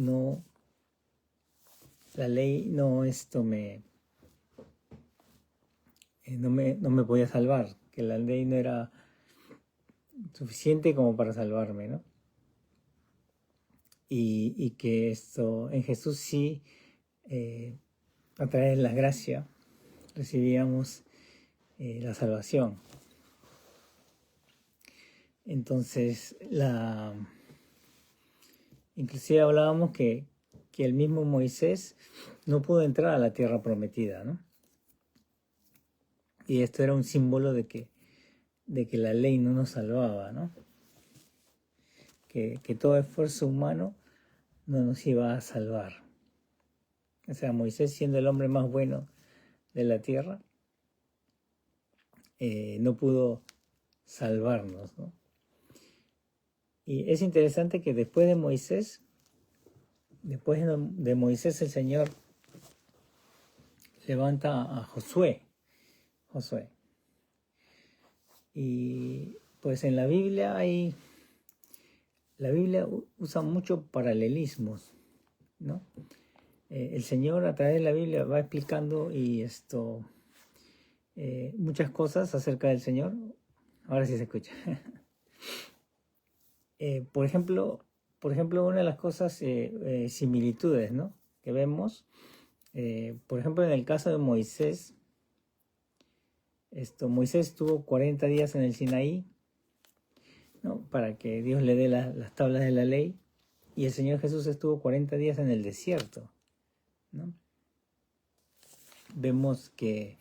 no, la ley no no me podía salvar, que la ley no era suficiente como para salvarme, ¿no? Y que en Jesús sí, a través de la gracia, recibíamos la salvación. Entonces, inclusive hablábamos que el mismo Moisés no pudo entrar a la tierra prometida, ¿no? Y esto era un símbolo de que la ley no nos salvaba, ¿no? Que todo esfuerzo humano no nos iba a salvar. O sea, Moisés, siendo el hombre más bueno de la tierra, no pudo salvarnos, ¿no? Y es interesante que después de Moisés el Señor levanta a Josué. Y pues en la Biblia usa muchos paralelismos, ¿no? El Señor a través de la Biblia va explicando muchas cosas acerca del Señor. Ahora sí se escucha. Por ejemplo, una de las cosas, similitudes, ¿no?, que vemos, por ejemplo, en el caso de Moisés, Moisés estuvo 40 días en el Sinaí, ¿no?, para que Dios le dé las tablas de la ley, y el Señor Jesús estuvo 40 días en el desierto, ¿no? Vemos que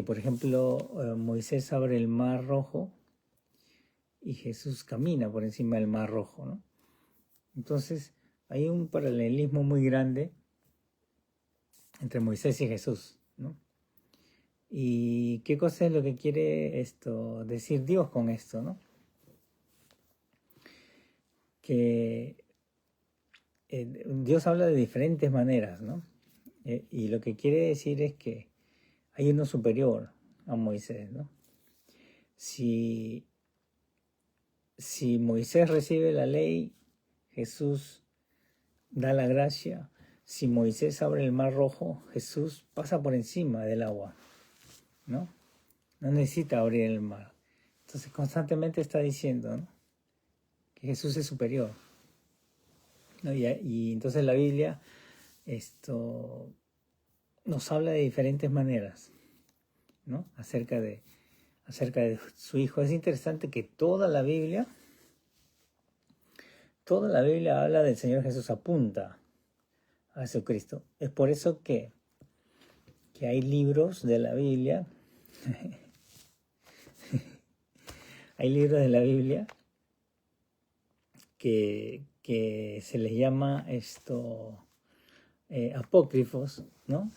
por ejemplo, Moisés abre el mar rojo y Jesús camina por encima del mar rojo, ¿no? Entonces, hay un paralelismo muy grande entre Moisés y Jesús, ¿no? ¿Y qué cosa es lo que quiere decir Dios con esto, no? Que Dios habla de diferentes maneras, ¿no? Y lo que quiere decir es que hay uno superior a Moisés, ¿no? Si Moisés recibe la ley, Jesús da la gracia. Si Moisés abre el mar rojo, Jesús pasa por encima del agua, ¿no? No necesita abrir el mar. Entonces constantemente está diciendo, ¿no?, que Jesús es superior, ¿no? Y entonces la Biblia nos habla de diferentes maneras, ¿no?, acerca de su Hijo. Es interesante que toda la Biblia habla del Señor Jesús, apunta a Jesucristo. Es por eso que hay libros de la Biblia hay libros de la Biblia que se les llama apócrifos, ¿no?,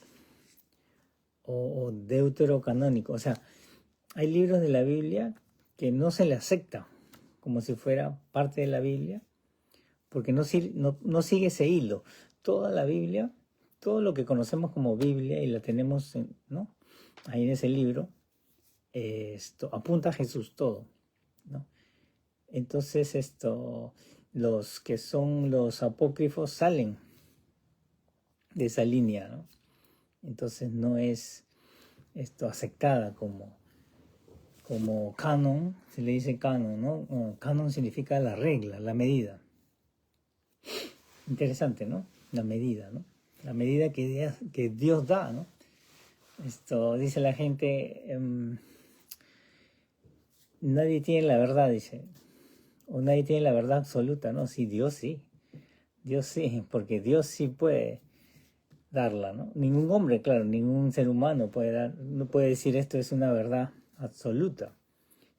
o deuterocanónicos. O sea, hay libros de la Biblia que no se le acepta como si fuera parte de la Biblia, porque no sigue ese hilo. Toda la Biblia, todo lo que conocemos como Biblia y la tenemos, ¿no?, ahí en ese libro, apunta a Jesús todo, ¿no? Entonces los que son los apócrifos salen de esa línea, ¿no? Entonces no es aceptada como canon. Se le dice canon, ¿no? Canon significa la regla, la medida. Interesante, ¿no? La medida, ¿no? La medida que Dios da, ¿no? Dice la gente, nadie tiene la verdad, dice, o nadie tiene la verdad absoluta, ¿no? Sí, Dios sí, porque Dios sí puede darla, ¿no? Ningún hombre, claro, ningún ser humano no puede decir esto es una verdad absoluta.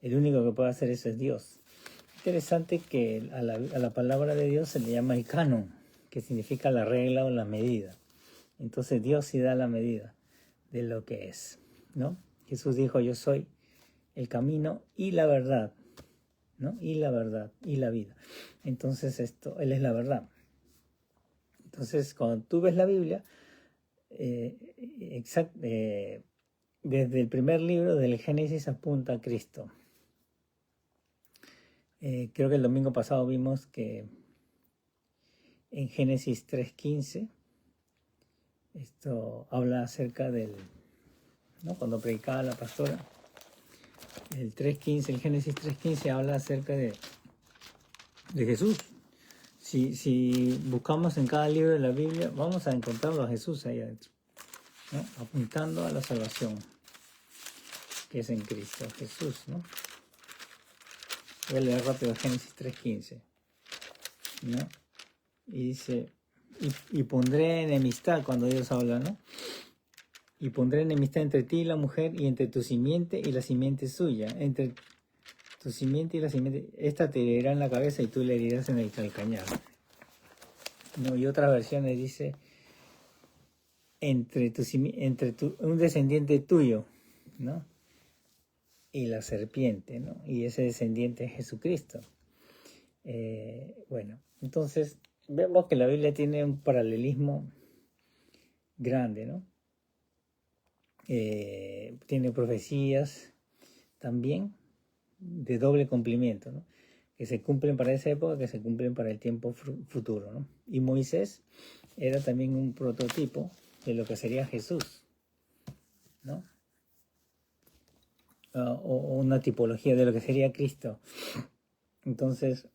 El único que puede hacer eso es Dios. Interesante que a la palabra de Dios se le llama el canon, que significa la regla o la medida. Entonces Dios sí da la medida de lo que es, ¿no? Jesús dijo, yo soy el camino y la verdad, ¿no? Y la verdad y la vida. Entonces Él es la verdad. Entonces cuando tú ves la Biblia, desde el primer libro del Génesis apunta a Cristo. Creo que el domingo pasado vimos que en Génesis 3:15, esto habla acerca del, ¿no? Cuando predicaba la pastora, el Génesis 3:15 habla acerca de Jesús. Si buscamos en cada libro de la Biblia, vamos a encontrarlo a Jesús ahí adentro, ¿no? Apuntando a la salvación que es en Cristo Jesús, ¿no? Voy a leer rápido Génesis 3:15, ¿no? Y dice, y pondré enemistad, cuando Dios habla, ¿no? Y pondré enemistad entre ti y la mujer, y entre tu simiente y la simiente suya, entre tu simiente y la simiente, esta te herirá en la cabeza y tú le herirás en el calcañar, ¿no? Y otras versiones dice, un descendiente tuyo, ¿no? Y la serpiente, ¿no? Y ese descendiente es Jesucristo. Bueno, entonces vemos que la Biblia tiene un paralelismo grande, ¿no? Tiene profecías también de doble cumplimiento, ¿no? Que se cumplen para esa época, que se cumplen para el tiempo futuro, ¿no? Y Moisés era también un prototipo de lo que sería Jesús, ¿no? O una tipología de lo que sería Cristo. Entonces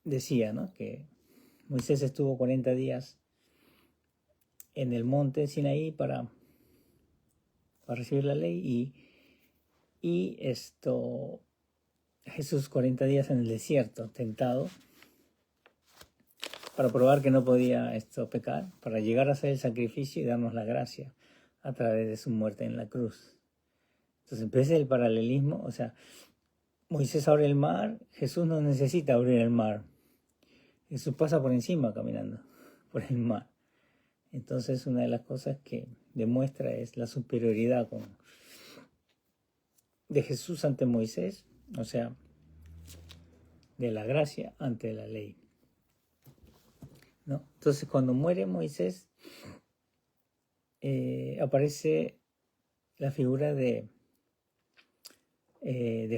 decía, ¿no? Que Moisés estuvo 40 días en el monte Sinaí para recibir la ley, y Jesús 40 días en el desierto, tentado, para probar que no podía pecar, para llegar a hacer el sacrificio y darnos la gracia a través de su muerte en la cruz. Entonces, ese es el paralelismo. O sea, Moisés abre el mar, Jesús no necesita abrir el mar. Jesús pasa por encima caminando por el mar. Entonces, una de las cosas que demuestra es la superioridad de Jesús ante Moisés, o sea, de la gracia ante la ley, ¿no? Entonces, cuando muere Moisés, aparece la figura de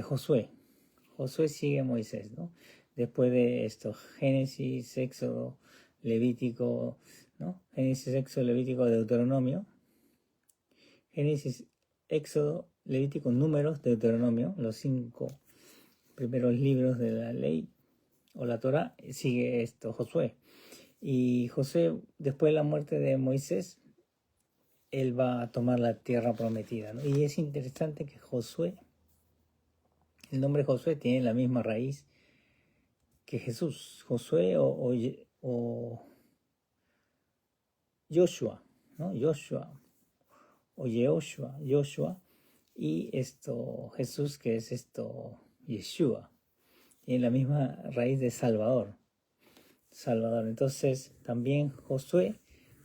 Josué. Josué sigue a Moisés, ¿no? Después de esto, Génesis, Éxodo, Levítico, ¿no? Génesis, Éxodo, Levítico, Deuteronomio. Génesis, Éxodo, Levítico, Números, Deuteronomio, los 5 primeros libros de la ley o la Torá, sigue Josué. Y Josué, después de la muerte de Moisés, él va a tomar la tierra prometida, ¿no? Y es interesante que Josué, el nombre Josué tiene la misma raíz que Jesús. Josué o Joshua, ¿no? Joshua o Joshua, y Jesús, que es Yeshua, tiene la misma raíz de Salvador. Entonces también Josué,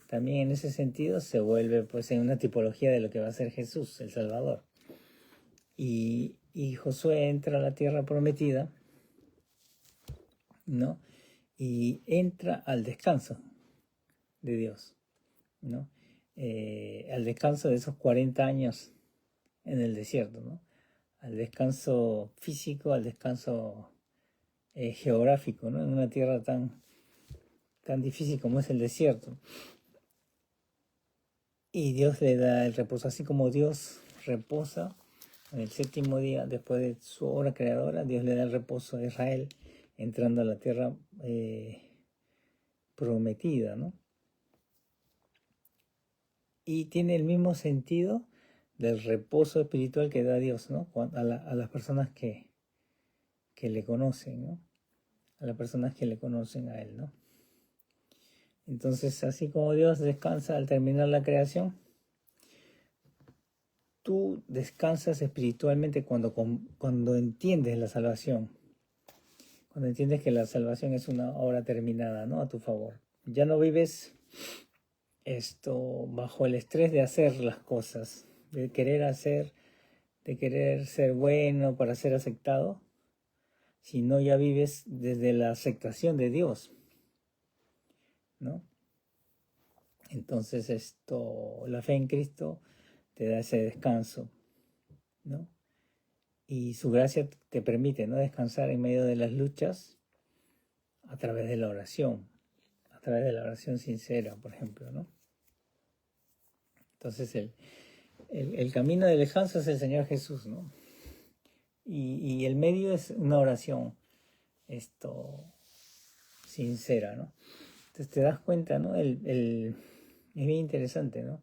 también en ese sentido se vuelve pues en una tipología de lo que va a ser Jesús, el Salvador. Y Josué entra a la tierra prometida, ¿no? Y entra al descanso de Dios, ¿no? Al descanso de esos 40 años en el desierto, ¿no? Al descanso físico, al descanso geográfico, ¿no? En una tierra tan difícil como es el desierto. Y Dios le da el reposo, así como Dios reposa en el séptimo día, después de su obra creadora, Dios le da el reposo a Israel, entrando a la tierra prometida, ¿no? Y tiene el mismo sentido del reposo espiritual que da Dios, ¿no? A las personas que le conocen, ¿no? A las personas que le conocen a Él, ¿no? Entonces, así como Dios descansa al terminar la creación, tú descansas espiritualmente cuando entiendes la salvación. Cuando entiendes que la salvación es una obra terminada, ¿no? A tu favor. Ya no vives bajo el estrés de hacer las cosas, de querer ser bueno para ser aceptado, sino ya vives desde la aceptación de Dios, ¿no? Entonces la fe en Cristo te da ese descanso, ¿no? Y su gracia te permite, ¿no? Descansar en medio de las luchas a través de la oración, a través de la oración sincera, por ejemplo, ¿no? Entonces el camino del descanso es el Señor Jesús, ¿no? Y el medio es una oración sincera, ¿no? Entonces te das cuenta, ¿no? Es bien interesante, ¿no?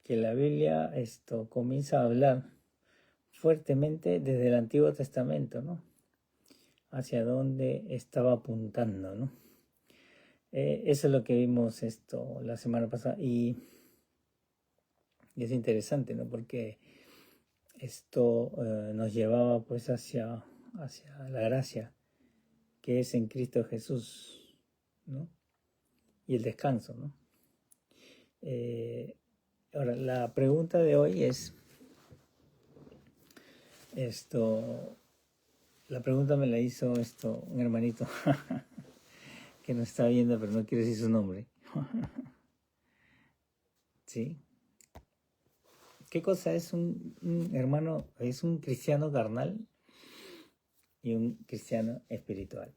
Que la Biblia comienza a hablar fuertemente desde el Antiguo Testamento, ¿no? Hacia dónde estaba apuntando, ¿no? Eso es lo que vimos la semana pasada y es interesante, ¿no? Porque esto nos llevaba pues hacia la gracia que es en Cristo Jesús, ¿no? Y el descanso, ¿no? Ahora, la pregunta de hoy es la pregunta me la hizo un hermanito que no está viendo, pero no quiero decir su nombre. ¿Sí? ¿Qué cosa es un hermano? Es un cristiano carnal y un cristiano espiritual,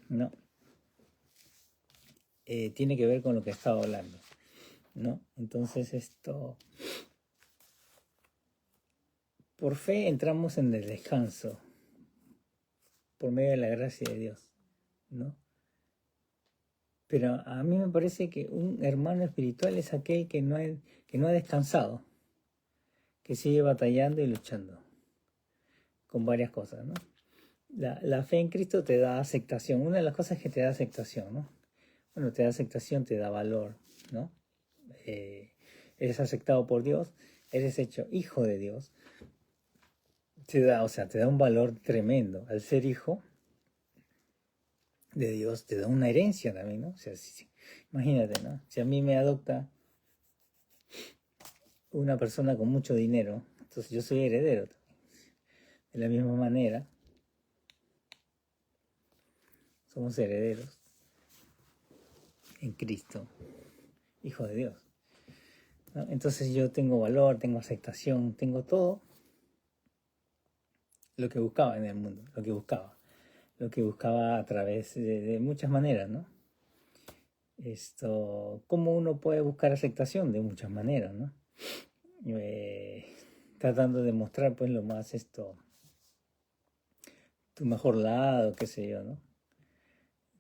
¿no? Tiene que ver con lo que estaba hablando, ¿no? Entonces por fe entramos en el descanso por medio de la gracia de Dios, ¿no? Pero a mí me parece que un hermano espiritual es aquel que no ha descansado, que sigue batallando y luchando con varias cosas, ¿no? La fe en Cristo te da aceptación. Una de las cosas que te da aceptación, ¿no? Bueno, te da aceptación, te da valor, ¿no? Eres aceptado por Dios, eres hecho hijo de Dios. Te da un valor tremendo. Al ser hijo de Dios, te da una herencia también, ¿no? O sea, imagínate, ¿no? Si a mí me adopta una persona con mucho dinero, entonces yo soy heredero también. De la misma manera, somos herederos en Cristo, hijo de Dios, ¿no? Entonces yo tengo valor, tengo aceptación, tengo todo lo que buscaba en el mundo, lo que buscaba a través de muchas maneras, ¿no? ¿Cómo uno puede buscar aceptación? De muchas maneras, ¿no? Tratando de mostrar pues lo más tu mejor lado, qué sé yo, ¿no?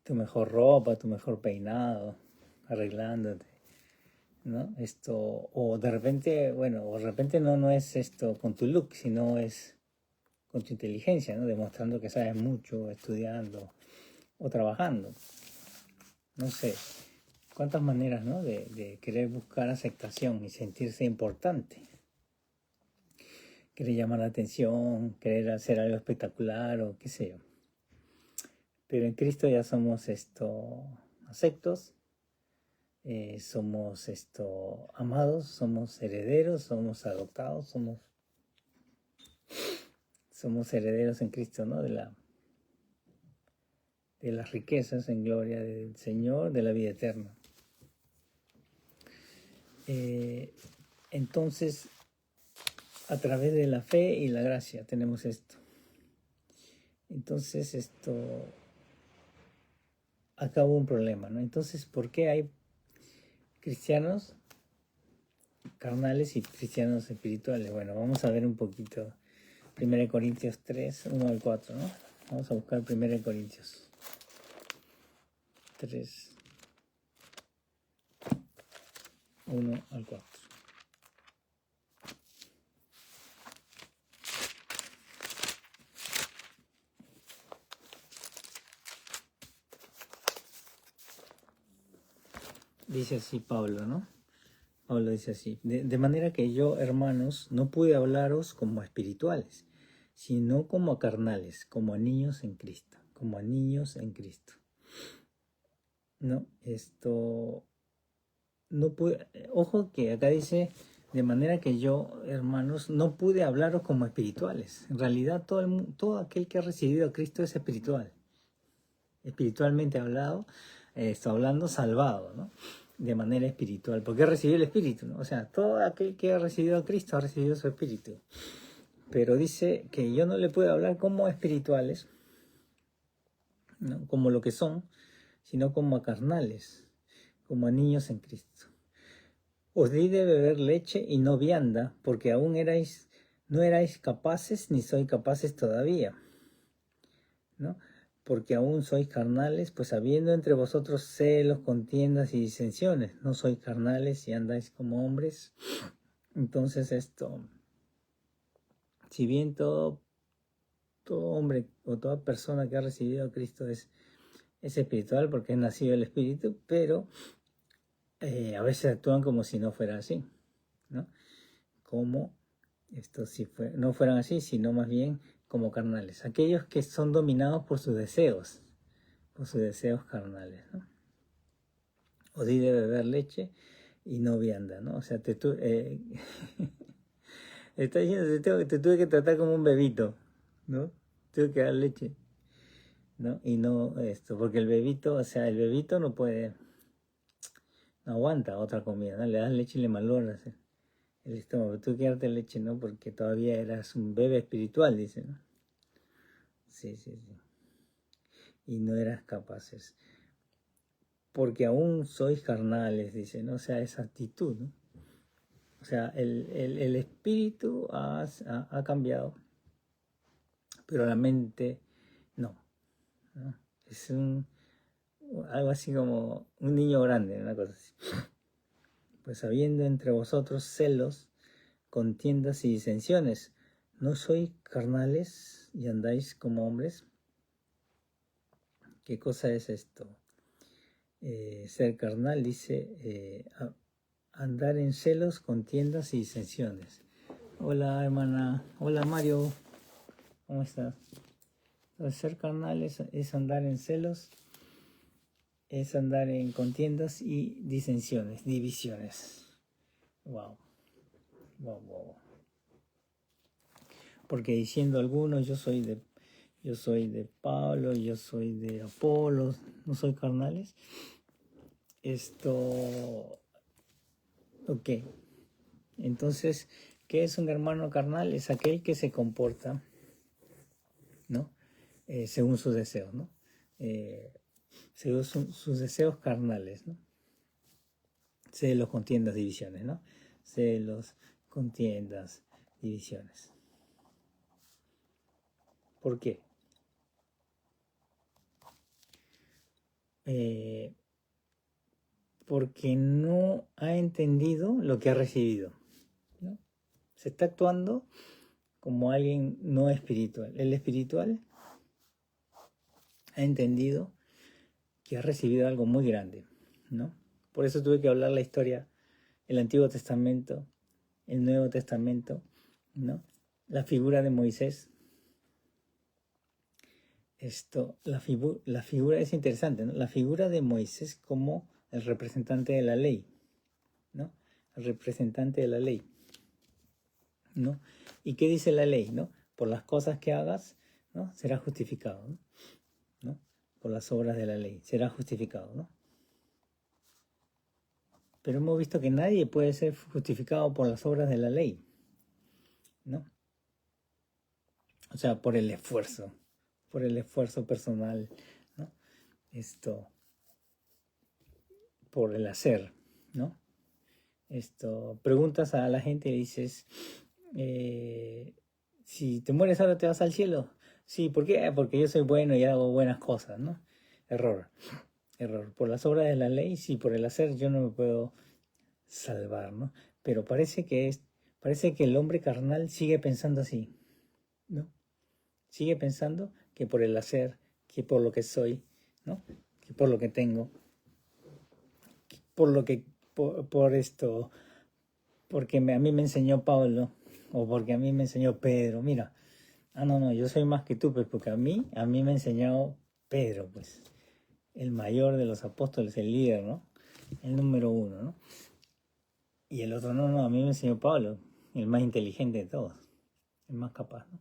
Tu mejor ropa, tu mejor peinado, arreglándote, ¿no? O de repente, no es con tu look, sino es con tu inteligencia, ¿no? Demostrando que sabes mucho, estudiando o trabajando. No sé, cuántas maneras, ¿no? De querer buscar aceptación y sentirse importante. Querer llamar la atención, querer hacer algo espectacular o qué sé yo. Pero en Cristo ya somos aceptos, somos amados, somos herederos, somos adoptados, somos herederos en Cristo, ¿no? De las riquezas en gloria del Señor, de la vida eterna. Entonces, a través de la fe y la gracia tenemos esto. Entonces, acá hubo un problema, ¿no? Entonces, ¿por qué hay cristianos carnales y cristianos espirituales? Bueno, vamos a ver un poquito 1 Corintios 3, 1 al 4, ¿no? Vamos a buscar 1 Corintios 3, 1 al 4. Dice así Pablo, ¿no? Pablo dice así: de manera que yo, hermanos, no pude hablaros como a espirituales, sino como a carnales, como a niños en Cristo, ¿no? No pude, ojo que acá dice, de manera que yo, hermanos, no pude hablaros como espirituales. En realidad todo aquel que ha recibido a Cristo es espiritual. Espiritualmente hablado, está hablando salvado, ¿no? De manera espiritual, porque ha recibido el Espíritu, ¿no? O sea, todo aquel que ha recibido a Cristo ha recibido su Espíritu. Pero dice que yo no le puedo hablar como espirituales, ¿no? Como lo que son, sino como a carnales, como a niños en Cristo. Os di de beber leche y no vianda, porque aún no erais capaces, ni sois capaces todavía, ¿no? Porque aún sois carnales, pues habiendo entre vosotros celos, contiendas y disensiones, no sois carnales y andáis como hombres. Entonces si bien todo hombre o toda persona que ha recibido a Cristo es espiritual porque es nacido del Espíritu, pero a veces actúan como si no fuera así, ¿no? Como si no fueran así, sino más bien como carnales. Aquellos que son dominados por sus deseos carnales, ¿no? O di de beber leche y no vianda, ¿no? O sea, está diciendo, te tuve que tratar como un bebito, ¿no? Tuve que dar leche, ¿no? Y no porque el bebito no puede, no aguanta otra comida, ¿no? Le das leche y le malogras el estómago. Tuve que darte leche, ¿no? Porque todavía eras un bebé espiritual, dice, ¿no? Sí. Y no eras capaces. Porque aún sois carnales, dice, ¿no? O sea, esa actitud, ¿no? O sea, el espíritu ha cambiado, pero la mente no, ¿no? Es algo así como un niño grande, una cosa así. Pues habiendo entre vosotros celos, contiendas y disensiones, ¿no sois carnales y andáis como hombres? ¿Qué cosa es esto? Ser carnal, dice, andar en celos, contiendas y disensiones. Hola hermana, hola Mario, ¿cómo estás? Entonces, ser carnal es andar en celos, es andar en contiendas y disensiones, divisiones. Wow. Porque diciendo algunos, yo soy de Pablo, yo soy de Apolo, no soy carnales. Ok. Entonces, ¿qué es un hermano carnal? Es aquel que se comporta, ¿no? Según sus deseos, ¿no? Según sus deseos carnales, ¿no? Celos, contiendas, divisiones, ¿no? Celos, contiendas, divisiones. ¿Por qué? Porque no ha entendido lo que ha recibido, ¿no? Se está actuando como alguien no espiritual. El espiritual ha entendido que ha recibido algo muy grande, ¿no? Por eso tuve que hablar la historia, el Antiguo Testamento, el Nuevo Testamento, ¿no? La figura de Moisés. La figura es interesante, ¿no? La figura de Moisés como el representante de la ley, ¿no? El representante de la ley, ¿no? ¿Y qué dice la ley, no? Por las cosas que hagas, ¿no? Serás justificado, ¿no? Por las obras de la ley, serás justificado, ¿no? Pero hemos visto que nadie puede ser justificado por las obras de la ley, ¿no? O sea, por el esfuerzo personal, ¿no? Por el hacer, ¿no? Preguntas a la gente y dices, si te mueres ahora te vas al cielo. Sí, ¿por qué? Porque yo soy bueno y hago buenas cosas, ¿no? Error. Por las obras de la ley, sí, por el hacer yo no me puedo salvar, ¿no? Pero parece que el hombre carnal sigue pensando así, ¿no? Sigue pensando que por el hacer, que por lo que soy, ¿no? Que por lo que tengo, porque a mí me enseñó Pablo, o porque a mí me enseñó Pedro. Mira, no, yo soy más que tú, pues, porque a mí me enseñó Pedro, pues, el mayor de los apóstoles, el líder, ¿no? El número uno, ¿no? Y el otro, no, a mí me enseñó Pablo, el más inteligente de todos, el más capaz, ¿no?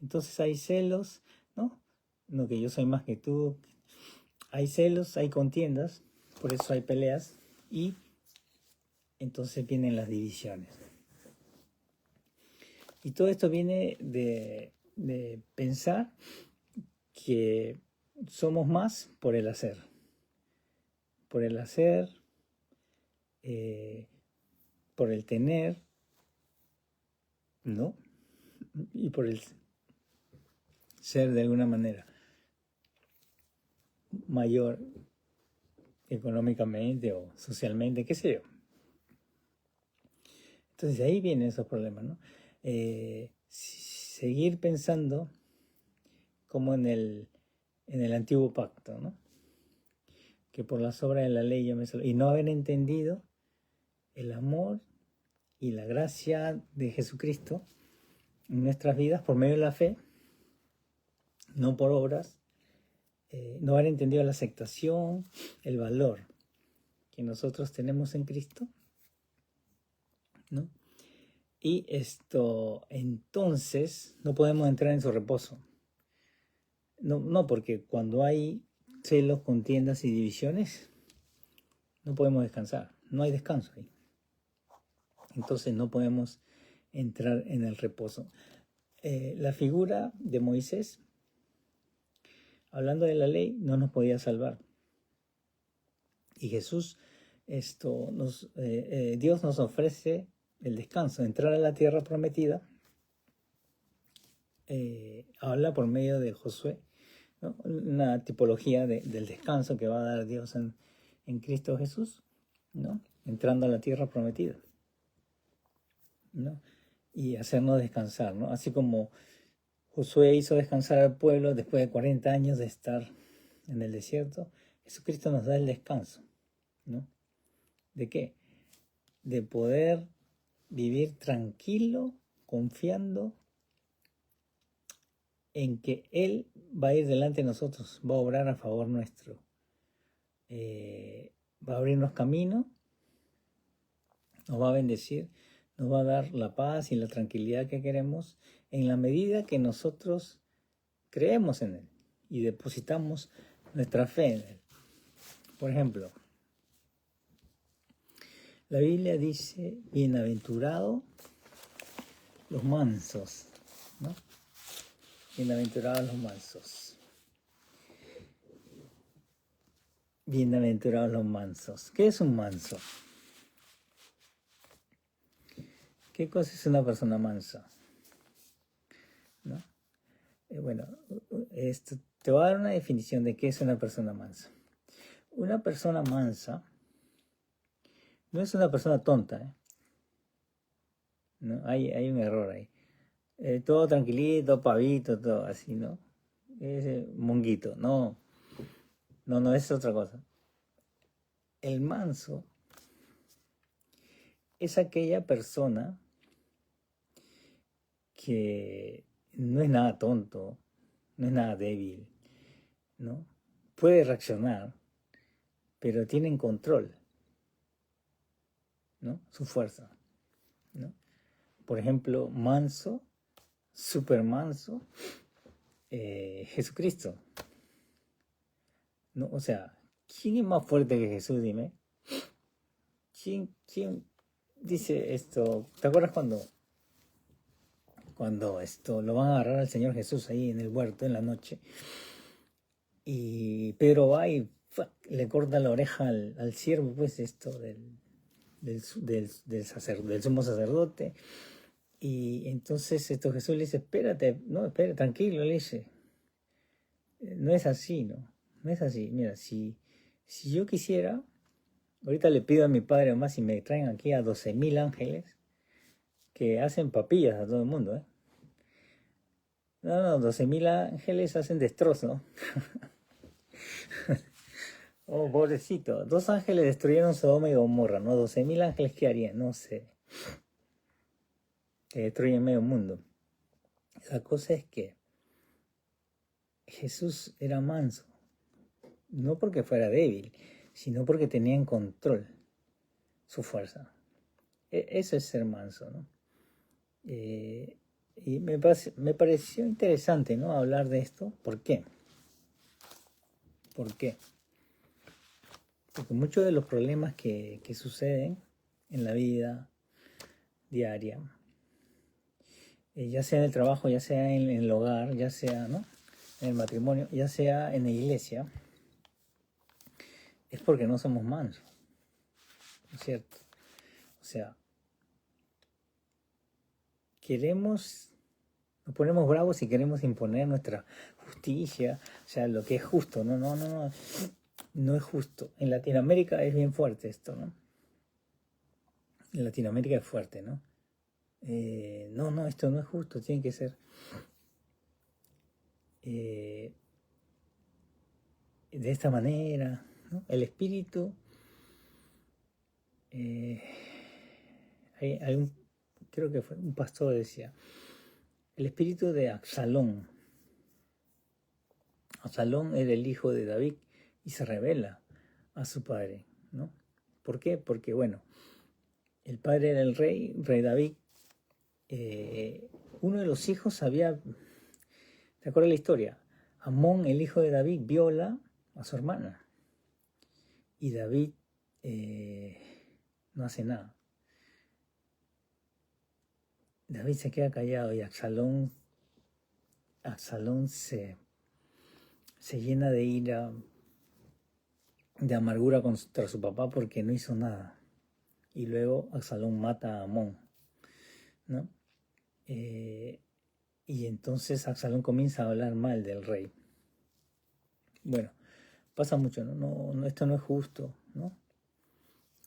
Entonces hay celos, ¿no? No, que yo soy más que tú. Hay celos, hay contiendas, por eso hay peleas, y entonces vienen las divisiones. Y todo esto viene de pensar que somos más por el hacer, por el hacer, por el tener, ¿no? Y por el ser de alguna manera mayor económicamente o socialmente, qué sé yo. Entonces de ahí vienen esos problemas, ¿no? Seguir pensando como en el antiguo pacto, ¿no? Que por las obras de la ley yo me salvo. Y no haber entendido el amor y la gracia de Jesucristo en nuestras vidas por medio de la fe, no por obras. No haber entendido la aceptación, el valor que nosotros tenemos en Cristo, ¿no? Y entonces no podemos entrar en su reposo. No, porque cuando hay celos, contiendas y divisiones, no podemos descansar. No hay descanso ahí. Entonces no podemos entrar en el reposo. La figura de Moisés, hablando de la ley, no nos podía salvar. Y Jesús, Dios nos ofrece el descanso, entrar a la tierra prometida. Habla por medio de Josué, ¿no? Una tipología del descanso que va a dar Dios en Cristo Jesús, ¿no? Entrando a la tierra prometida, ¿no? Y hacernos descansar, ¿no? Así como Josué hizo descansar al pueblo después de 40 años de estar en el desierto, Jesucristo nos da el descanso, ¿no? ¿De qué? De poder vivir tranquilo, confiando en que Él va a ir delante de nosotros, va a obrar a favor nuestro, va a abrirnos camino, nos va a bendecir, nos va a dar la paz y la tranquilidad que queremos en la medida que nosotros creemos en Él y depositamos nuestra fe en Él. Por ejemplo, la Biblia dice, bienaventurados los mansos, ¿no? Bienaventurados los mansos. Bienaventurados los mansos. ¿Qué es un manso? ¿Qué cosa es una persona mansa? ¿No? Bueno, te voy a dar una definición de qué es una persona mansa. Una persona mansa no es una persona tonta, ¿eh? ¿No? Hay un error ahí. Todo tranquilito, pavito, todo así, ¿no? Ese monguito. No, es otra cosa. El manso es aquella persona que no es nada tonto, no es nada débil, ¿no? Puede reaccionar, pero tiene control, ¿no? Su fuerza, ¿no? Por ejemplo, manso, super manso, Jesucristo, ¿no? O sea, ¿quién es más fuerte que Jesús? Dime. ¿Quién dice esto? ¿Te acuerdas cuando lo van a agarrar al Señor Jesús ahí en el huerto en la noche? Y Pedro va y le corta la oreja al siervo, pues del sumo sacerdote. Y entonces Jesús le dice, espérate, tranquilo, le dice. No es así, ¿no? No es así. Mira, si yo quisiera, ahorita le pido a mi padre más si me traen aquí a 12.000 ángeles que hacen papillas a todo el mundo, ¿eh? No, 12.000 ángeles hacen destrozo, ¿no? Oh, pobrecito. 2 ángeles destruyeron Sodoma y Gomorra, ¿no? 12.000 ángeles, ¿qué harían? No sé. Que destruyen medio mundo. La cosa es que Jesús era manso. No porque fuera débil, sino porque tenía en control su fuerza. Eso es ser manso, ¿no? Y me pareció interesante, ¿no? Hablar de esto. ¿Por qué? Porque muchos de los problemas que suceden en la vida diaria, ya sea en el trabajo, ya sea en el hogar, ya sea, ¿no?, en el matrimonio, ya sea en la iglesia, es porque no somos mansos, ¿no es cierto? O sea, nos ponemos bravos y queremos imponer nuestra justicia, o sea, lo que es justo, no es justo. En Latinoamérica es bien fuerte esto, ¿no? En Latinoamérica es fuerte, ¿no? Esto no es justo, tiene que ser de esta manera, ¿no? El espíritu, creo que fue un pastor decía, el espíritu de Absalón. Absalón era el hijo de David y se revela a su padre, ¿no? ¿Por qué? Porque, bueno, el padre era el rey David. Uno de los hijos ¿te acuerdas la historia? Amón, el hijo de David, viola a su hermana. Y David no hace nada. David se queda callado y Absalón se llena de ira, de amargura contra su papá porque no hizo nada. Y luego Absalón mata a Amón, ¿no? Y entonces Absalón comienza a hablar mal del rey. Bueno, pasa mucho, ¿no? Esto no es justo, ¿no?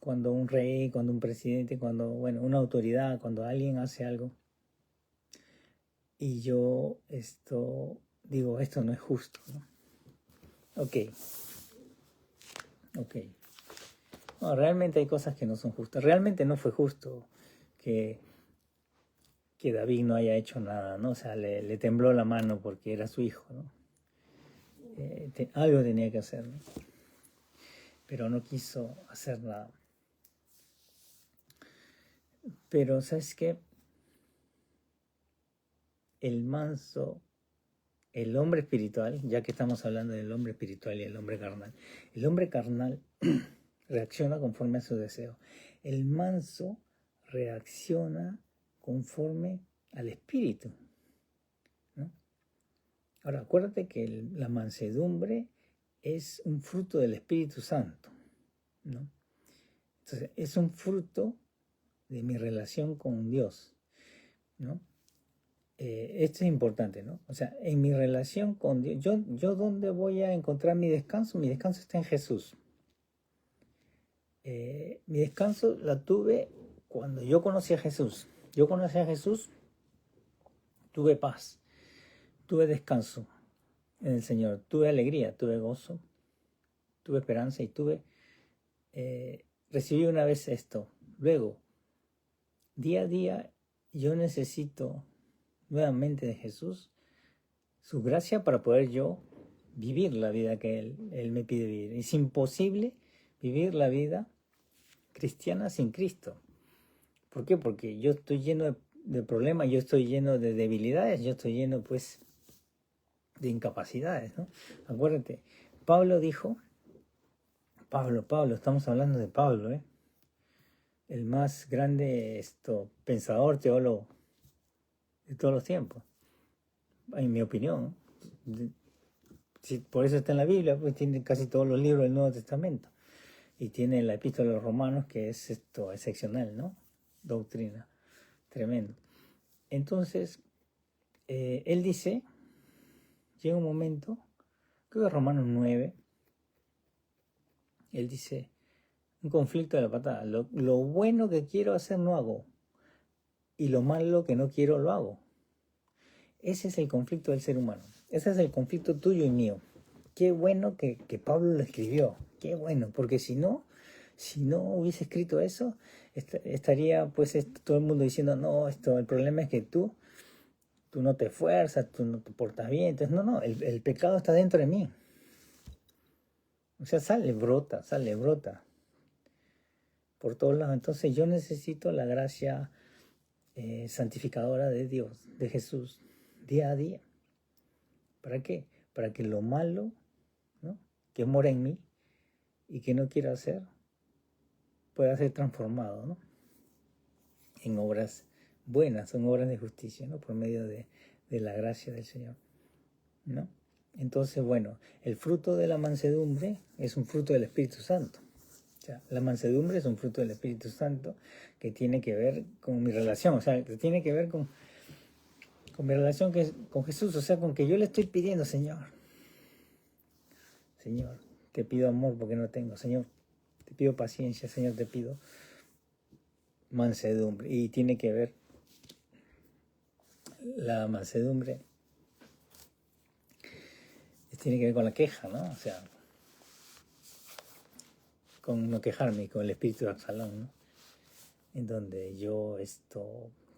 Cuando un rey, cuando un presidente, una autoridad, cuando alguien hace algo y yo digo, esto no es justo, ¿no? Ok. No, realmente hay cosas que no son justas. Realmente no fue justo que David no haya hecho nada, ¿no? O sea, le tembló la mano porque era su hijo, ¿no? Algo tenía que hacer, ¿no? Pero no quiso hacer nada. Pero, ¿sabes qué? El manso, el hombre espiritual, ya que estamos hablando del hombre espiritual y el hombre carnal reacciona conforme a su deseo. El manso reacciona conforme al espíritu, ¿no? Ahora, acuérdate que la mansedumbre es un fruto del Espíritu Santo, ¿no? Entonces, es un fruto de mi relación con Dios, ¿no? Esto es importante, ¿no? O sea, en mi relación con Dios, yo ¿dónde voy a encontrar mi descanso? Mi descanso está en Jesús. Mi descanso la tuve cuando yo conocí a Jesús. Yo conocí a Jesús, tuve paz, tuve descanso en el Señor, tuve alegría, tuve gozo, tuve esperanza y recibí una vez esto. Luego, día a día, yo necesito nuevamente de Jesús, su gracia para poder yo vivir la vida que Él me pide vivir. Es imposible vivir la vida cristiana sin Cristo. ¿Por qué? Porque yo estoy lleno de problemas, yo estoy lleno de debilidades, yo estoy lleno, pues, de incapacidades, ¿no? Acuérdate, Pablo dijo, Pablo, estamos hablando de Pablo, el más grande pensador, teólogo de todos los tiempos, en mi opinión. Por eso está en la Biblia, pues tiene casi todos los libros del Nuevo Testamento. Y tiene la Epístola de los Romanos, que es excepcional, ¿no? Doctrina, tremendo. Entonces, él dice, llega un momento, creo que Romanos 9, él dice, un conflicto de la patada. Lo bueno que quiero hacer no hago, y lo malo que no quiero lo hago. Ese es el conflicto del ser humano. Ese es el conflicto tuyo y mío. Qué bueno que Pablo lo escribió. Qué bueno, porque si no hubiese escrito eso, estaría pues todo el mundo diciendo, no, el problema es que tú no te esfuerzas, tú no te portas bien. Entonces, el pecado está dentro de mí. O sea, brota por todos lados. Entonces yo necesito la gracia santificadora de Dios, de Jesús, día a día. ¿Para qué? Para que lo malo, ¿no?, que mora en mí y que no quiero hacer, pueda ser transformado, ¿no?, en obras buenas, en obras de justicia, ¿no?, por medio de la gracia del Señor, ¿no? Entonces, bueno, el fruto de la mansedumbre es un fruto del Espíritu Santo. O sea, la mansedumbre es un fruto del Espíritu Santo que tiene que ver con mi relación, o sea, que tiene que ver con mi relación con Jesús, o sea, con que yo le estoy pidiendo, Señor, te pido amor porque no tengo, Señor, te pido paciencia, Señor, te pido mansedumbre. Y tiene que ver la mansedumbre, tiene que ver con la queja, ¿no? O sea, con no quejarme, con el espíritu de Absalón, ¿no? En donde yo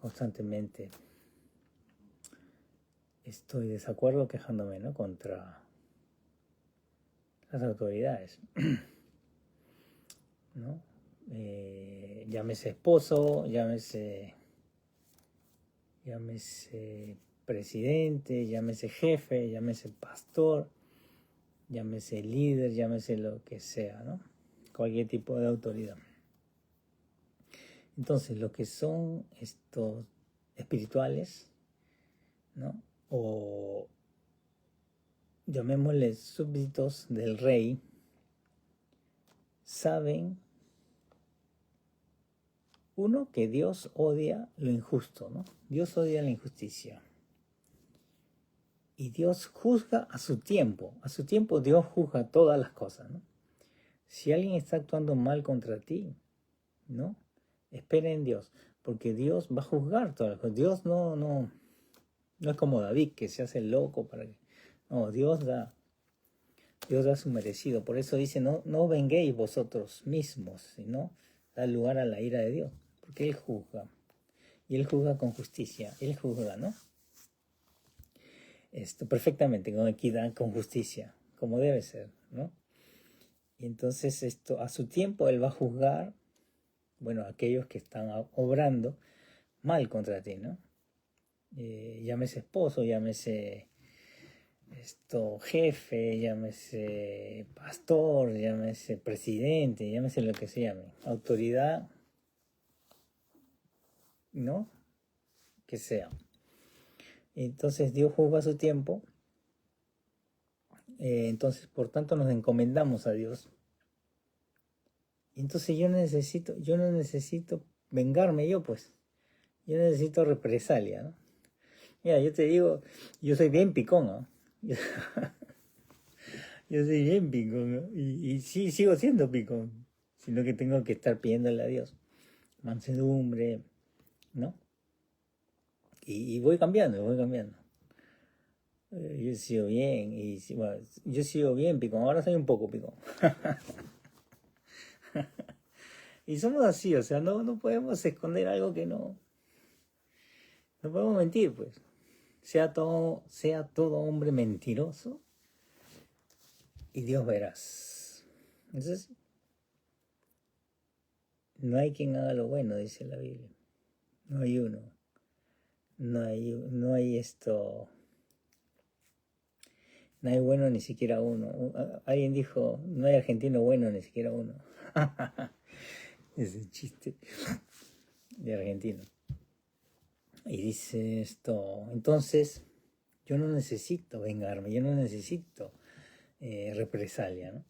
constantemente estoy desacuerdo quejándome, ¿no? Contra las autoridades, ¿no? Llámese esposo, llámese presidente, llámese jefe, llámese pastor, llámese líder, llámese lo que sea, ¿no? Cualquier tipo de autoridad. Entonces, lo que son estos espirituales, ¿no? O llamémosles súbditos del rey, saben, uno, que Dios odia lo injusto, ¿no? Dios odia la injusticia. Y Dios juzga a su tiempo. A su tiempo Dios juzga todas las cosas, ¿no? Si alguien está actuando mal contra ti, ¿no? Espera en Dios, porque Dios va a juzgar todas las cosas. Dios no es como David, que se hace loco para que... No, Dios da su merecido. Por eso dice, no venguéis vosotros mismos, sino da lugar a la ira de Dios, porque Él juzga. Y Él juzga con justicia. Él juzga, ¿no? Perfectamente, con equidad, con justicia, como debe ser, ¿no? Y entonces a su tiempo Él va a juzgar, bueno, a aquellos que están obrando mal contra ti, ¿no? Llámese esposo, llámese jefe, llámese pastor, llámese presidente, llámese lo que se llame, autoridad, ¿no? Que sea. Entonces Dios juzga a su tiempo. Entonces, por tanto, nos encomendamos a Dios. Y entonces yo no necesito vengarme yo, pues. Yo necesito represalia, ¿no? Mira, yo te digo, yo soy bien picón, ¿no? Yo soy bien picón, ¿no? Y sí, sigo siendo picón. Sino que tengo que estar pidiéndole a Dios mansedumbre, ¿no? Y voy cambiando, yo sigo bien, bueno, yo sigo bien picón, ahora soy un poco picón. Y somos así, o sea, no podemos esconder algo que no podemos mentir, pues. Sea todo hombre mentiroso y Dios verás. Entonces, no hay quien haga lo bueno, dice la Biblia. No hay uno. No hay no hay bueno ni siquiera uno. Alguien dijo, no hay argentino bueno ni siquiera uno. Ese chiste de argentino. Y dice entonces, yo no necesito vengarme, yo no necesito represalia, ¿no?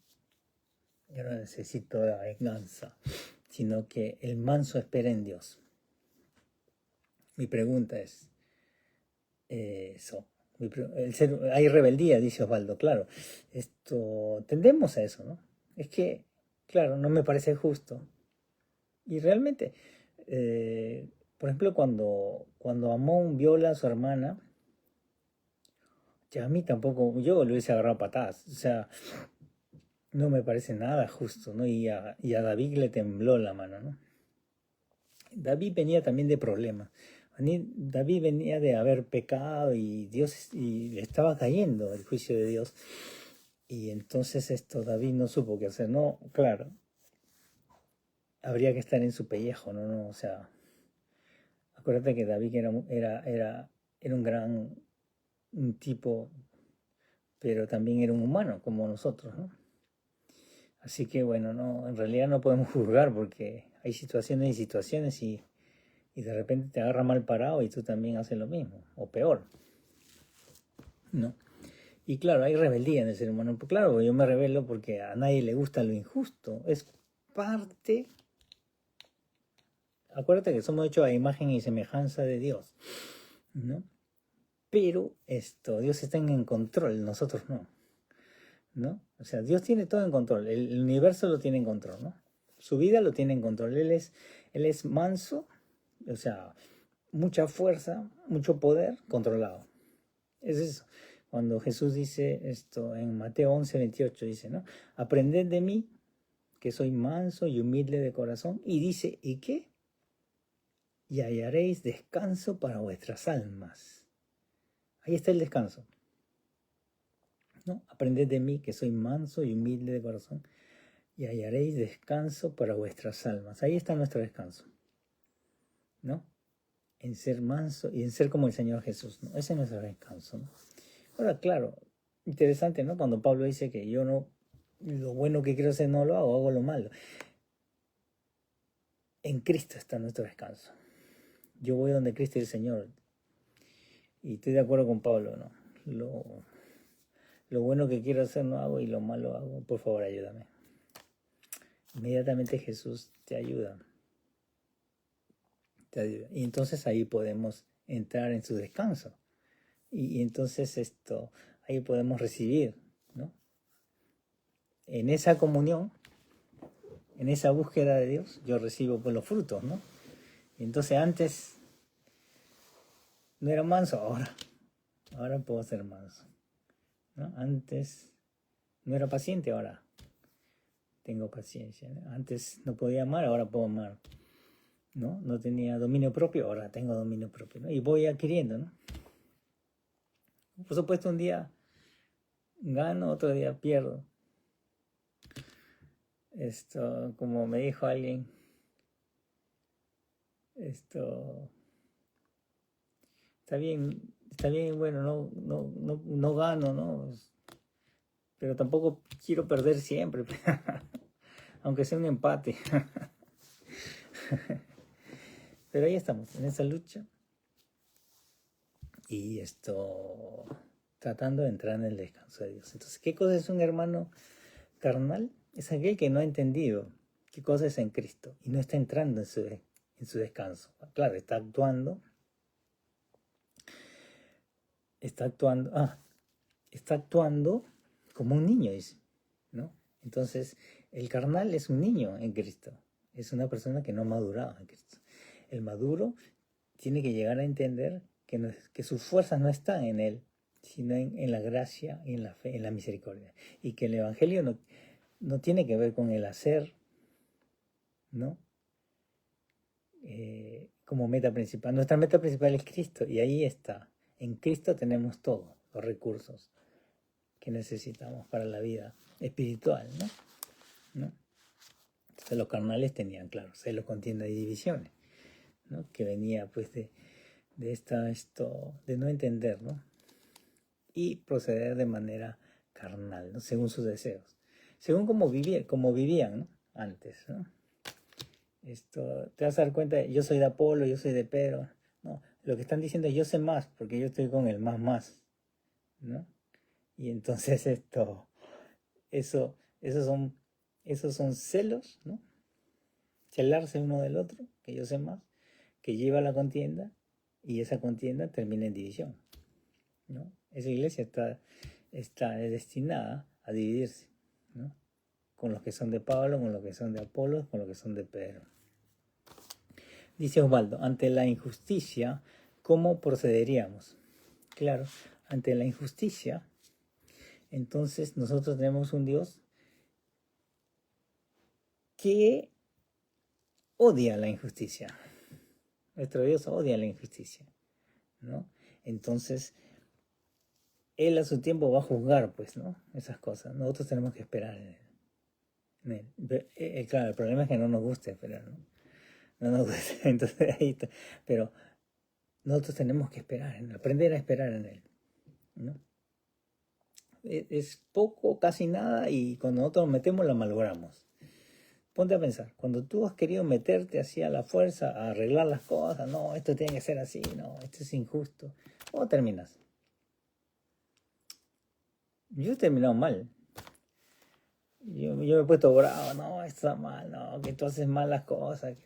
Yo no necesito la venganza, sino que el manso espera en Dios. Mi pregunta es hay rebeldía, dice Osvaldo, claro. Tendemos a eso, ¿no? Es que, claro, no me parece justo. Y realmente, por ejemplo, cuando Amón viola a su hermana, ya a mí tampoco, yo lo hubiese agarrado a patadas. O sea, no me parece nada justo, ¿no? Y a David le tembló la mano, ¿no? David venía también de problemas. David venía de haber pecado y le estaba cayendo el juicio de Dios. Y entonces David no supo qué hacer. No, claro, habría que estar en su pellejo, ¿no? O sea, acuérdate que David era un tipo, pero también era un humano como nosotros, ¿no? Así que bueno, no, en realidad no podemos juzgar porque hay situaciones y situaciones y de repente te agarra mal parado y tú también haces lo mismo, o peor, ¿no? Y claro, hay rebeldía en el ser humano. Pues claro, yo me rebelo porque a nadie le gusta lo injusto. Es parte... Acuérdate que somos hechos a imagen y semejanza de Dios, ¿no? Pero Dios está en control, nosotros no, ¿no? O sea, Dios tiene todo en control, el universo lo tiene en control, ¿no? Su vida lo tiene en control, Él es manso, o sea, mucha fuerza, mucho poder, controlado. Es eso. Cuando Jesús dice esto en Mateo 11:28, dice, ¿no? Aprended de mí, que soy manso y humilde de corazón, y dice, ¿y qué? Y hallaréis descanso para vuestras almas. Ahí está el descanso, ¿no? Aprended de mí, que soy manso y humilde de corazón, y hallaréis descanso para vuestras almas. Ahí está nuestro descanso, ¿no? En ser manso y en ser como el Señor Jesús, ¿no? Ese es nuestro descanso, ¿no? Ahora, claro, interesante, ¿no? Cuando Pablo dice que yo no, lo bueno que quiero hacer no lo hago lo malo. En Cristo está nuestro descanso. Yo voy donde Cristo es el Señor. Y estoy de acuerdo con Pablo, ¿no? Lo bueno que quiero hacer no hago y lo malo hago. Por favor, ayúdame. Inmediatamente Jesús te ayuda. Y entonces ahí podemos entrar en su descanso. Y entonces ahí podemos recibir, ¿no? En esa comunión, en esa búsqueda de Dios, yo recibo pues los frutos, ¿no? Y entonces antes no era manso, ahora puedo ser manso, ¿no? Antes no era paciente, ahora tengo paciencia, ¿no? Antes no podía amar, ahora puedo amar, ¿no? No tenía dominio propio, ahora tengo dominio propio, ¿no? Y voy adquiriendo, ¿no? Por supuesto, un día gano, otro día pierdo. Como me dijo alguien, está bien, bueno, no gano, ¿no? Pero tampoco quiero perder siempre, aunque sea un empate. Pero ahí estamos, en esa lucha. Y tratando de entrar en el descanso de Dios. Entonces, ¿qué cosa es un hermano carnal? Es aquel que no ha entendido qué cosa es en Cristo y no está entrando en su descanso. Claro, está actuando como un niño, dice, ¿no? Entonces, el carnal es un niño en Cristo, es una persona que no ha madurado en Cristo. El maduro tiene que llegar a entender que sus fuerzas no están en él, sino en la gracia, en la fe, en la misericordia. Y que el Evangelio no tiene que ver con el hacer, ¿no? Como meta principal. Nuestra meta principal es Cristo, y ahí está. En Cristo tenemos todos los recursos que necesitamos para la vida espiritual, ¿no? Entonces los carnales tenían, claro, celos, contiendas y divisiones, ¿no? Que venía pues de no entender, ¿no? Y proceder de manera carnal, ¿no? Según sus deseos, según como vivían, ¿no? Antes, ¿no? Te vas a dar cuenta, yo soy de Apolo, yo soy de Pedro, ¿no? Lo que están diciendo es yo sé más, porque yo estoy con el más, ¿no? Y entonces esos son celos, ¿no? Celarse uno del otro, que yo sé más, que lleva a la contienda, y esa contienda termina en división, ¿no? Esa iglesia está destinada a dividirse, ¿no? Con los que son de Pablo, con los que son de Apolo, con los que son de Pedro. Dice Osvaldo, ante la injusticia, ¿cómo procederíamos? Claro, ante la injusticia, entonces nosotros tenemos un Dios que odia la injusticia. Nuestro Dios odia la injusticia, ¿no? Entonces, Él a su tiempo va a juzgar, pues, ¿no? Esas cosas. Nosotros tenemos que esperar en Él. Claro, el problema es que no nos gusta esperar, ¿no? No nos gusta, entonces ahí está. Pero nosotros tenemos que esperar, aprender a esperar en Él, ¿no? Es poco, casi nada, y cuando nosotros nos metemos la malogramos. Ponte a pensar, cuando tú has querido meterte así a la fuerza, a arreglar las cosas, no, esto tiene que ser así, no, esto es injusto, ¿cómo terminas? Yo he terminado mal. Yo me he puesto bravo, no, esto está mal, no, que tú haces mal las cosas,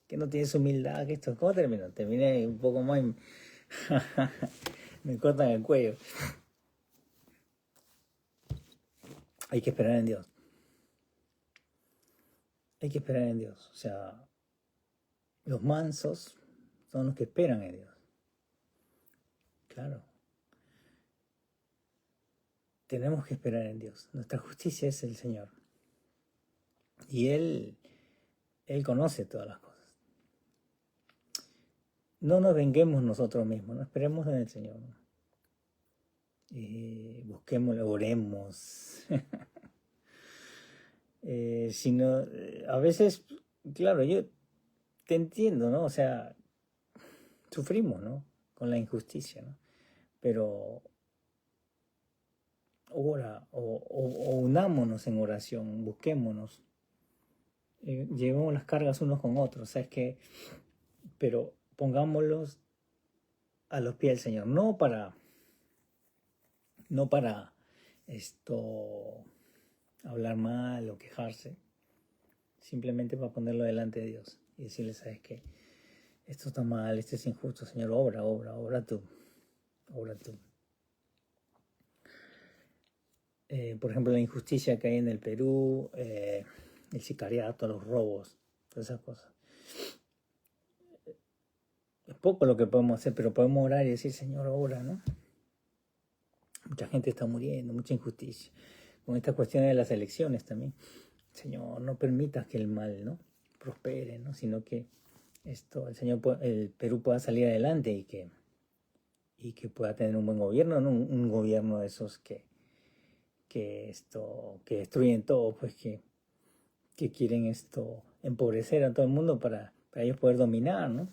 que no tienes humildad, que esto. ¿Cómo terminó? Terminé un poco más y me cortan el cuello. Hay que esperar en Dios. Hay que esperar en Dios. O sea, los mansos son los que esperan en Dios. Claro. Tenemos que esperar en Dios. Nuestra justicia es el Señor. Y Él conoce todas las cosas. No nos venguemos nosotros mismos, no esperemos en el Señor. Busquémoslo, oremos. Sino, a veces, claro, yo te entiendo, ¿no? O sea, sufrimos, ¿no? Con la injusticia, ¿no? Pero ora o unámonos en oración, busquémonos, llevemos las cargas unos con otros, ¿sabes qué? Pero pongámoslos a los pies del Señor, no para hablar mal o quejarse, simplemente para ponerlo delante de Dios y decirle, ¿sabes qué? Esto está mal, esto es injusto, Señor, obra tú. Por ejemplo, la injusticia que hay en el Perú, el sicariato, los robos, todas esas cosas. Es poco lo que podemos hacer, pero podemos orar y decir, Señor, obra, ¿no? Mucha gente está muriendo, mucha injusticia. Con estas cuestiones de las elecciones también. Señor, no permitas que el mal, ¿no?, prospere, ¿no? Sino que el Perú pueda salir adelante y que pueda tener un buen gobierno, ¿no? Un gobierno de esos que destruyen todo, pues que quieren empobrecer a todo el mundo para ellos poder dominar, ¿no?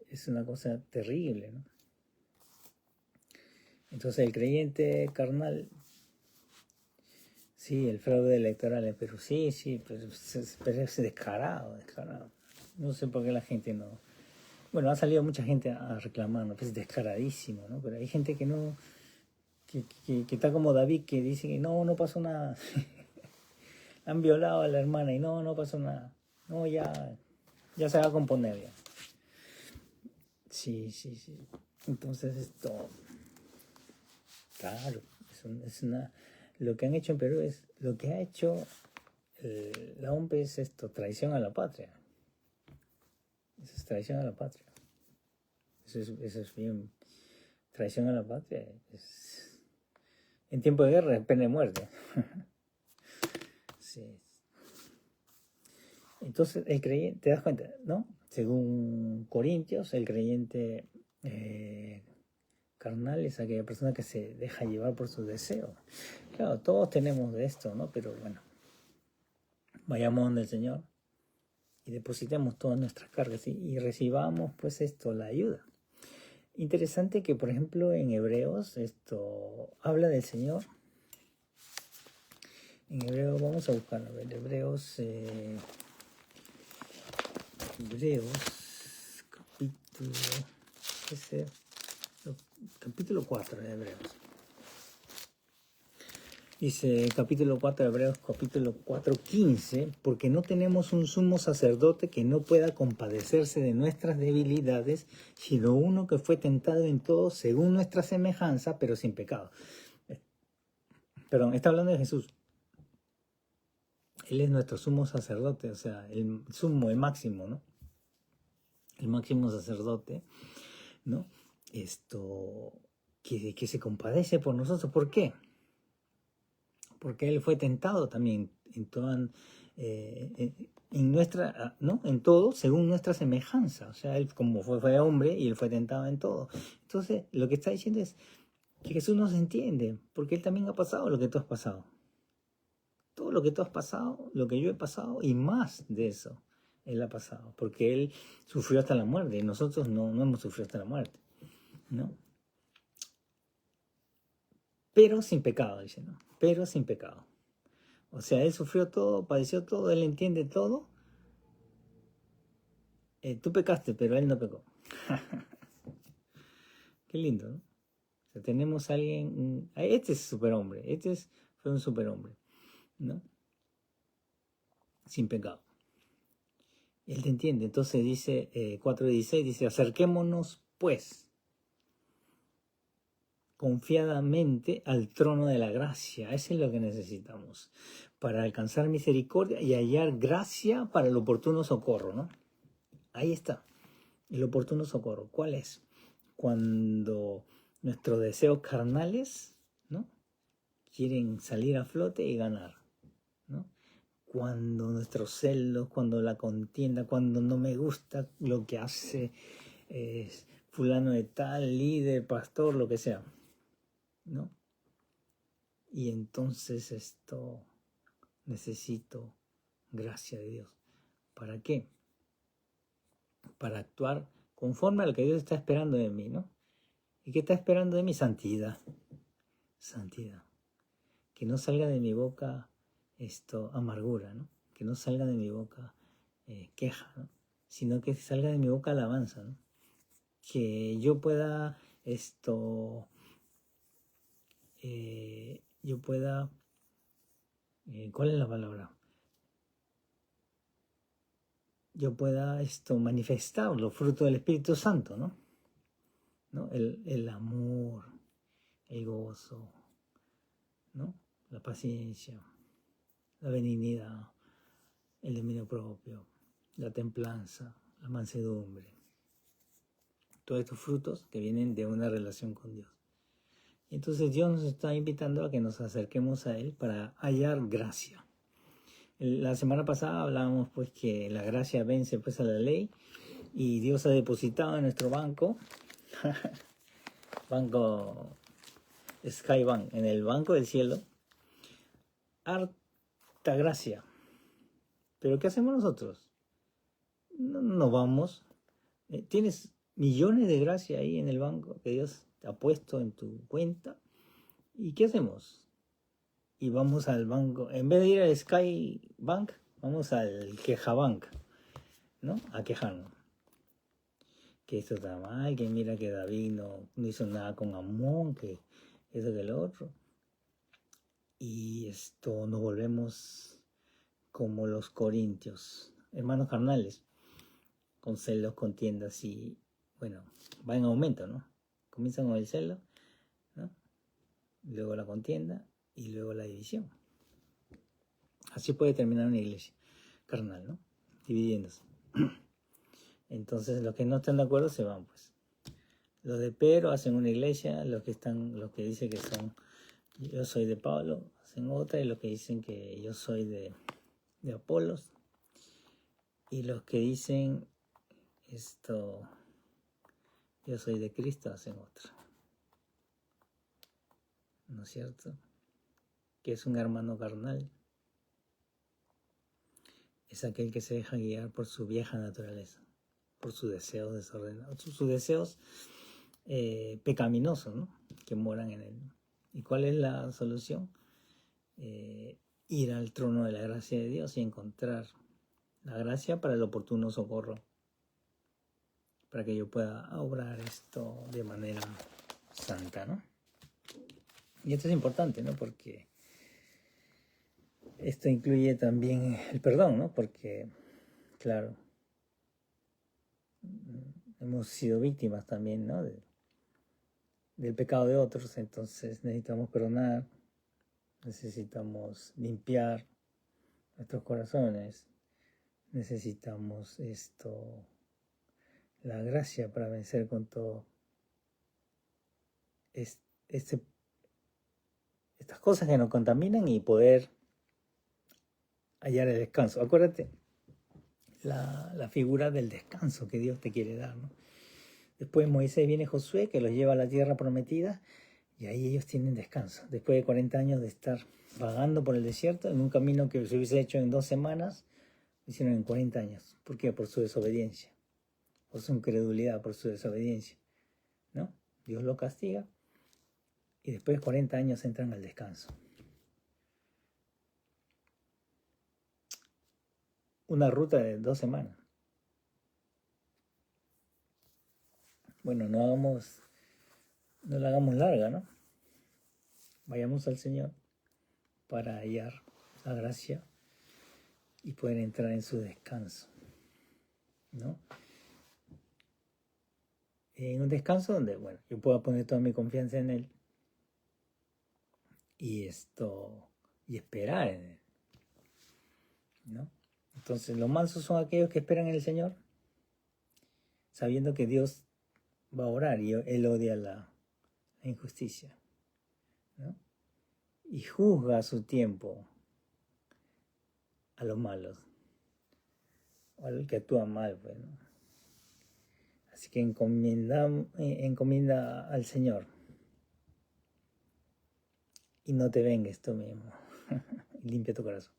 Es una cosa terrible, ¿no? Entonces el creyente carnal, sí, el fraude electoral en Perú, sí, pero es descarado. No sé por qué la gente no... Bueno, ha salido mucha gente a reclamar, ¿no? Pues es descaradísimo, ¿no? Pero hay gente que no... Que está como David, que dice que no pasó nada. Han violado a la hermana y no pasó nada. No, ya se va a componer ya. Sí. Entonces claro, lo que han hecho en Perú lo que ha hecho la OMP es traición a la patria. Eso es traición a la patria. Eso es bien, traición a la patria. En tiempo de guerra es pena de muerte. Sí. Entonces el creyente, ¿te das cuenta? ¿No? Según Corintios, el creyente carnal es aquella persona que se deja llevar por sus deseos. Claro, todos tenemos de esto, ¿no? Pero bueno, vayamos donde el Señor y depositemos todas nuestras cargas y recibamos pues la ayuda. Interesante que, por ejemplo, en Hebreos habla del Señor. En Hebreos, vamos a buscar, a ver, Hebreos capítulo 4 de Hebreos. Dice capítulo 4 de Hebreos, capítulo 4:15, porque no tenemos un sumo sacerdote que no pueda compadecerse de nuestras debilidades, sino uno que fue tentado en todo según nuestra semejanza, pero sin pecado. Perdón, está hablando de Jesús. Él es nuestro sumo sacerdote, o sea, el máximo, ¿no? El máximo sacerdote, ¿no? Que se compadece por nosotros. ¿Por qué? Porque él fue tentado también en todo según nuestra semejanza. O sea, él como fue hombre y él fue tentado en todo. Entonces, lo que está diciendo es que Jesús nos entiende, porque él también ha pasado lo que tú has pasado. Todo lo que tú has pasado, lo que yo he pasado y más de eso, él ha pasado. Porque él sufrió hasta la muerte y nosotros no hemos sufrido hasta la muerte, ¿no? Pero sin pecado, dice, ¿no? Pero sin pecado. O sea, él sufrió todo, padeció todo, él entiende todo. Tú pecaste, pero él no pecó. Qué lindo, ¿no? sea, tenemos a alguien, este es superhombre, fue un superhombre, ¿no? Sin pecado. Él te entiende. Entonces dice 4:16, dice, acerquémonos pues confiadamente al trono de la gracia. Eso es lo que necesitamos para alcanzar misericordia y hallar gracia para el oportuno socorro, ¿no? Ahí está, el oportuno socorro. ¿Cuál es? Cuando nuestros deseos carnales, ¿no?, quieren salir a flote y ganar, ¿no? Cuando nuestros celos, cuando la contienda, cuando no me gusta lo que hace fulano de tal, líder, pastor, lo que sea, ¿no? Y entonces necesito gracia de Dios. ¿Para qué? Para actuar conforme a lo que Dios está esperando de mí, ¿no? ¿Y qué está esperando de mí? Santidad. Santidad. Que no salga de mi boca amargura, ¿no? Que no salga de mi boca queja, ¿no? Sino que salga de mi boca alabanza, ¿no? Que yo pueda ¿cuál es la palabra? Yo pueda manifestar los frutos del Espíritu Santo, ¿no? ¿No? El amor, el gozo, ¿no? La paciencia, la benignidad, el dominio propio, la templanza, la mansedumbre. Todos estos frutos que vienen de una relación con Dios. Entonces Dios nos está invitando a que nos acerquemos a Él para hallar gracia. La semana pasada hablábamos pues que la gracia vence pues a la ley y Dios ha depositado en nuestro banco, banco Skybank, en el banco del cielo, harta gracia. Pero ¿qué hacemos nosotros? No vamos. Tienes millones de gracia ahí en el banco que Dios te ha puesto en tu cuenta. ¿Y qué hacemos? Y vamos al banco, en vez de ir al Skybank, vamos al Quejabank, ¿no? A quejarnos. Que esto está mal, que mira que David no hizo nada con Amón, que eso que el otro. Y nos volvemos como los corintios, hermanos carnales, con celos, contiendas y, bueno, va en aumento, ¿no? Comienzan con el celo, ¿no? Luego la contienda y luego la división. Así puede terminar una iglesia carnal, ¿no? Dividiéndose. Entonces los que no están de acuerdo se van, pues. Los de Pedro hacen una iglesia, los que dicen que son, yo soy de Pablo, hacen otra, y los que dicen que yo soy de Apolos, y los que dicen yo soy de Cristo, hacen otra. ¿No es cierto? Que es un hermano carnal. Es aquel que se deja guiar por su vieja naturaleza, por sus deseos desordenados, sus deseos pecaminosos, ¿no?, que moran en él. ¿Y cuál es la solución? Ir al trono de la gracia de Dios y encontrar la gracia para el oportuno socorro, para que yo pueda obrar esto de manera santa, ¿no? Y esto es importante, ¿no? Porque esto incluye también el perdón, ¿no? Porque, claro, hemos sido víctimas también, ¿no?, del pecado de otros. Entonces necesitamos perdonar, necesitamos limpiar nuestros corazones, necesitamos la gracia para vencer con todo estas cosas que nos contaminan y poder hallar el descanso. Acuérdate la figura del descanso que Dios te quiere dar, ¿no? Después Moisés viene Josué, que los lleva a la tierra prometida, y ahí ellos tienen descanso. Después de 40 años de estar vagando por el desierto, en un camino que se hubiese hecho en 2 semanas, lo hicieron en 40 años. ¿Por qué? Por su desobediencia, por su incredulidad, por su desobediencia, ¿no? Dios lo castiga, y después de 40 años entran al descanso. Una ruta de 2 semanas. Bueno, no hagamos no la hagamos larga, ¿no? Vayamos al Señor para hallar la gracia y poder entrar en su descanso, ¿no? En un descanso donde, bueno, yo pueda poner toda mi confianza en Él y esperar en Él, ¿no? Entonces, los mansos son aquellos que esperan en el Señor, sabiendo que Dios va a orar y Él odia la injusticia, ¿no? Y juzga a su tiempo a los malos, o al que actúa mal, pues, ¿no? Así que encomienda al Señor y no te vengues tú mismo. Limpia tu corazón.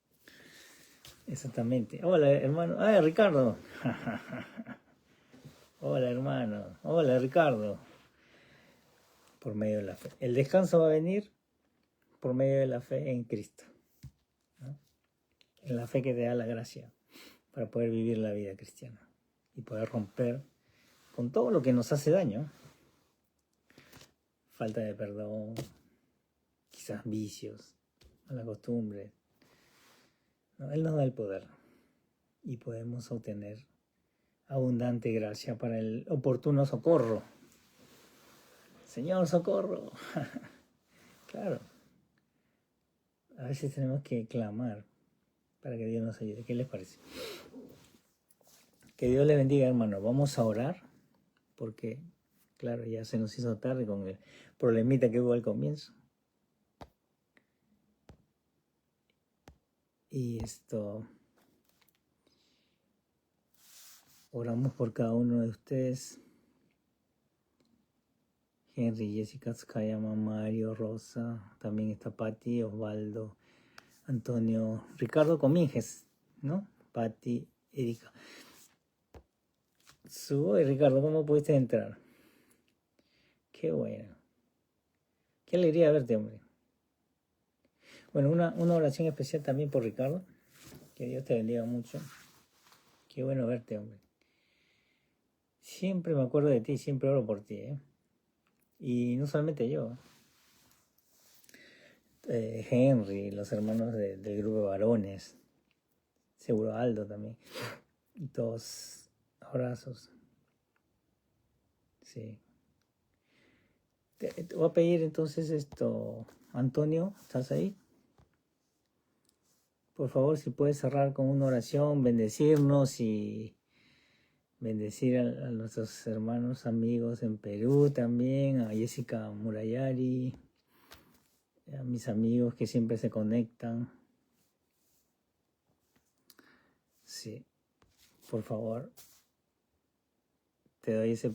Exactamente. Hola, hermano. ¡Ah, Ricardo! Hola, hermano. Hola, Ricardo. Por medio de la fe. El descanso va a venir por medio de la fe en Cristo, ¿no? En la fe que te da la gracia para poder vivir la vida cristiana y poder romper con todo lo que nos hace daño. Falta de perdón, quizás vicios, mala costumbre, ¿no? Él nos da el poder y podemos obtener abundante gracia para el oportuno socorro. Señor, socorro. Claro. A veces tenemos que clamar para que Dios nos ayude. ¿Qué les parece? Que Dios les bendiga, hermano. Vamos a orar porque, claro, ya se nos hizo tarde con el problemita que hubo al comienzo. Y oramos por cada uno de ustedes. Henry, Jessica, Skayama, Mario, Rosa, también está Patti, Osvaldo, Antonio, Ricardo Comínguez, ¿no? Patti, Erika. Subo y Ricardo, ¿cómo pudiste entrar? Qué bueno. Qué alegría verte, hombre. Bueno, una oración especial también por Ricardo. Que Dios te bendiga mucho. Qué bueno verte, hombre. Siempre me acuerdo de ti, siempre oro por ti, ¿eh? Y no solamente yo. Henry, los hermanos del grupo de varones. Seguro Aldo también. Dos abrazos. Sí. Te voy a pedir entonces Antonio, ¿estás ahí? Por favor, si puedes cerrar con una oración, bendecirnos y bendecir a nuestros hermanos, amigos en Perú también, a Jessica Murayari, a mis amigos que siempre se conectan. Sí, por favor, te doy ese